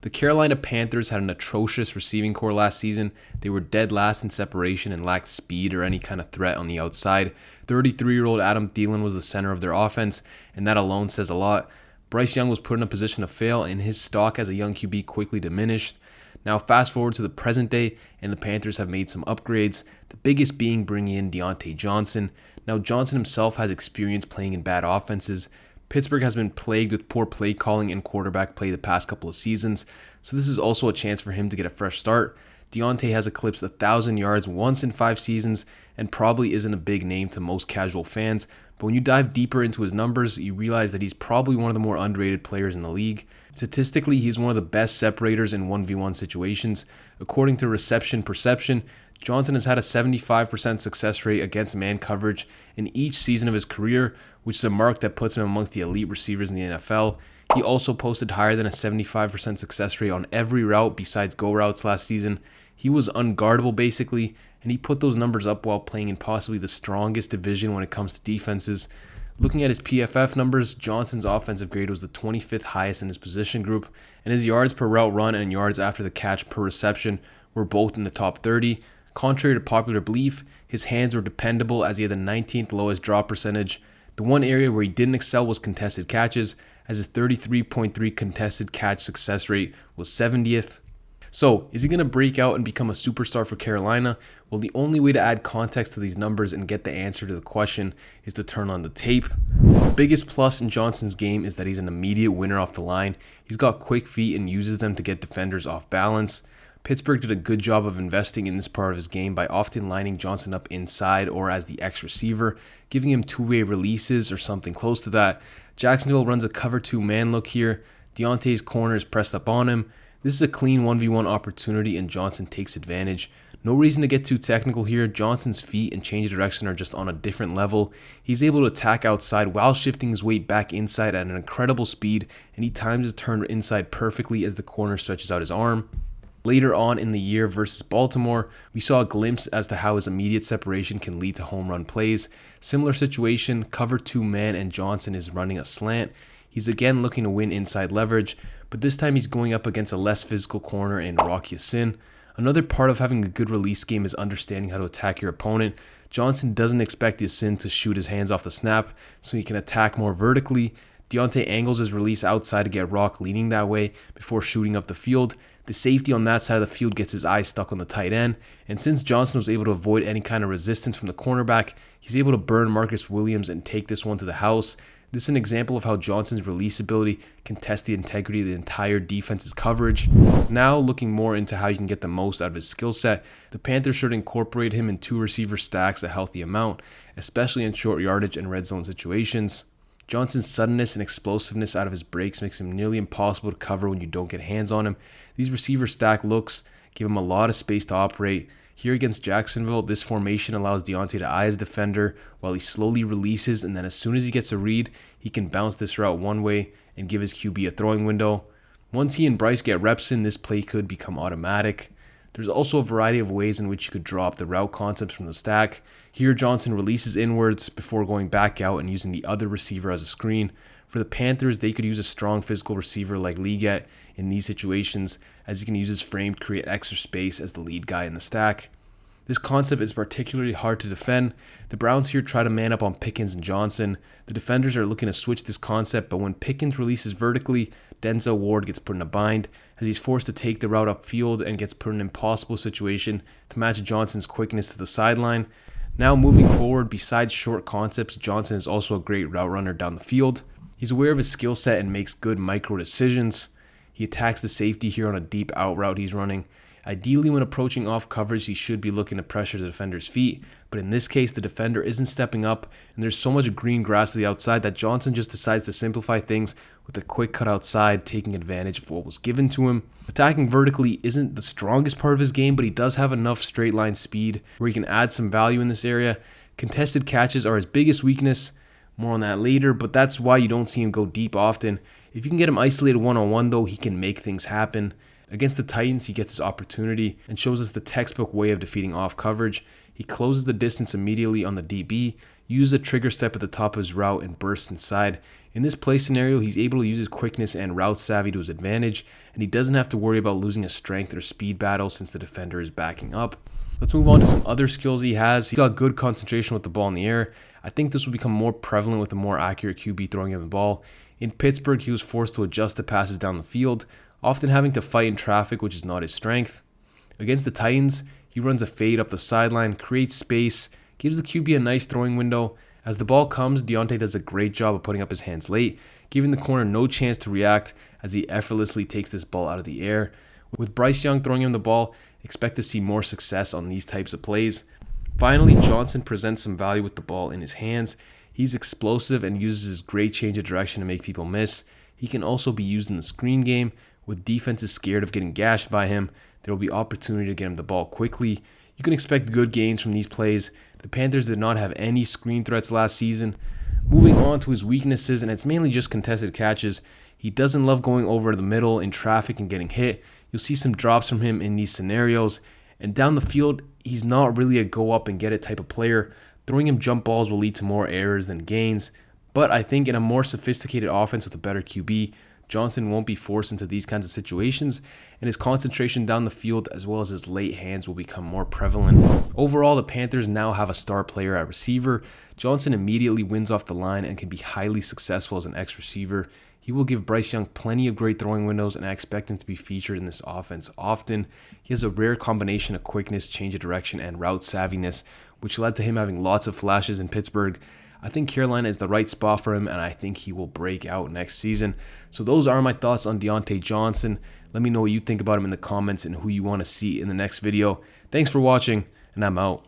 The Carolina Panthers had an atrocious receiving core last season. They were dead last in separation and lacked speed or any kind of threat on the outside. 33-year-old Adam Thielen was the center of their offense, and that alone says a lot. Bryce Young was put in a position to fail, and his stock as a young QB quickly diminished. Now fast forward to the present day, and the Panthers have made some upgrades, the biggest being bringing in Diontae Johnson. Now Johnson himself has experience playing in bad offenses. Pittsburgh has been plagued with poor play calling and quarterback play the past couple of seasons, so this is also a chance for him to get a fresh start. Diontae has eclipsed 1,000 yards once in 5 seasons and probably isn't a big name to most casual fans, but when you dive deeper into his numbers, you realize that he's probably one of the more underrated players in the league. Statistically, he's one of the best separators in 1v1 situations. According to Reception Perception, Johnson has had a 75% success rate against man coverage in each season of his career, which is a mark that puts him amongst the elite receivers in the NFL. He also posted higher than a 75% success rate on every route besides go routes last season. He was unguardable basically, and he put those numbers up while playing in possibly the strongest division when it comes to defenses. Looking at his PFF numbers, Johnson's offensive grade was the 25th highest in his position group, and his yards per route run and yards after the catch per reception were both in the top 30. Contrary to popular belief, his hands were dependable as he had the 19th lowest drop percentage. The one area where he didn't excel was contested catches, as his 33.3 contested catch success rate was 70th. So, is he going to break out and become a superstar for Carolina? Well, the only way to add context to these numbers and get the answer to the question is to turn on the tape. The biggest plus in Johnson's game is that he's an immediate winner off the line. He's got quick feet and uses them to get defenders off balance. Pittsburgh did a good job of investing in this part of his game by often lining Johnson up inside or as the X receiver, giving him two-way releases or something close to that. Jacksonville runs a cover 2 man look here. Diontae's corner is pressed up on him. This is a clean 1v1 opportunity and Johnson takes advantage. No reason to get too technical here. Johnson's feet and change of direction are just on a different level. He's able to attack outside while shifting his weight back inside at an incredible speed, and he times his turn inside perfectly as the corner stretches out his arm. Later on in the year versus Baltimore, we saw a glimpse as to how his immediate separation can lead to home run plays. Similar situation, cover 2 man and Johnson is running a slant. He's again looking to win inside leverage, but this time he's going up against a less physical corner in Rock Ya-Sin. Another part of having a good release game is understanding how to attack your opponent. Johnson doesn't expect Ya-Sin to shoot his hands off the snap, so he can attack more vertically. Diontae angles his release outside to get Rock leaning that way before shooting up the field. The safety on that side of the field gets his eyes stuck on the tight end, and since Johnson was able to avoid any kind of resistance from the cornerback, he's able to burn Marcus Williams and take this one to the house. This is an example of how Johnson's release ability can test the integrity of the entire defense's coverage. Now, looking more into how you can get the most out of his skill set, the Panthers should incorporate him in 2 receiver stacks a healthy amount, especially in short yardage and red zone situations. Johnson's suddenness and explosiveness out of his breaks makes him nearly impossible to cover when you don't get hands on him. These receiver stack looks give him a lot of space to operate. Here against Jacksonville, this formation allows Diontae to eye his defender while he slowly releases, and then as soon as he gets a read, he can bounce this route one way and give his QB a throwing window. Once he and Bryce get reps in, this play could become automatic. There's also a variety of ways in which you could draw up the route concepts from the stack. Here, Johnson releases inwards before going back out and using the other receiver as a screen. For the Panthers, they could use a strong physical receiver like Liggett in these situations, as he can use his frame to create extra space as the lead guy in the stack. This concept is particularly hard to defend. The Browns here try to man up on Pickens and Johnson. The defenders are looking to switch this concept, but when Pickens releases vertically, Denzel Ward gets put in a bind, as he's forced to take the route upfield and gets put in an impossible situation to match Johnson's quickness to the sideline. Now moving forward, besides short concepts, Johnson is also a great route runner down the field. He's aware of his skill set and makes good micro decisions. He attacks the safety here on a deep out route he's running. Ideally, when approaching off coverage, he should be looking to pressure the defender's feet, but in this case, the defender isn't stepping up, and there's so much green grass to the outside that Johnson just decides to simplify things with a quick cut outside, taking advantage of what was given to him. Attacking vertically isn't the strongest part of his game, but he does have enough straight line speed where he can add some value in this area. Contested catches are his biggest weakness. More on that later, but that's why you don't see him go deep often. If you can get him isolated one-on-one though, he can make things happen. Against the Titans, he gets his opportunity and shows us the textbook way of defeating off coverage. He closes the distance immediately on the DB, use a trigger step at the top of his route and burst inside. In this play scenario, he's able to use his quickness and route savvy to his advantage, and he doesn't have to worry about losing a strength or speed battle since the defender is backing up. Let's move on to some other skills he has. He's got good concentration with the ball in the air. I think this will become more prevalent with a more accurate QB throwing him the ball. In Pittsburgh, he was forced to adjust the passes down the field, often having to fight in traffic, which is not his strength. Against the Titans, he runs a fade up the sideline, creates space, gives the QB a nice throwing window. As the ball comes, Diontae does a great job of putting up his hands late, giving the corner no chance to react as he effortlessly takes this ball out of the air. With Bryce Young throwing him the ball, expect to see more success on these types of plays. Finally, Johnson presents some value with the ball in his hands. He's explosive and uses his great change of direction to make people miss. He can also be used in the screen game. With defenses scared of getting gashed by him, there will be opportunity to get him the ball quickly. You can expect good gains from these plays. The Panthers did not have any screen threats last season. Moving on to his weaknesses, and it's mainly just contested catches. He doesn't love going over the middle in traffic and getting hit. You'll see some drops from him in these scenarios. And down the field, he's not really a go up and get it type of player. Throwing him jump balls will lead to more errors than gains. But I think in a more sophisticated offense with a better QB, Johnson won't be forced into these kinds of situations, and his concentration down the field as well as his late hands will become more prevalent. Overall, the Panthers now have a star player at receiver. Johnson immediately wins off the line and can be highly successful as an X receiver. He will give Bryce Young plenty of great throwing windows, and I expect him to be featured in this offense often. He has a rare combination of quickness, change of direction, and route savviness, which led to him having lots of flashes in Pittsburgh. I think Carolina is the right spot for him, and I think he will break out next season. So those are my thoughts on Diontae Johnson. Let me know what you think about him in the comments and who you want to see in the next video. Thanks for watching, and I'm out.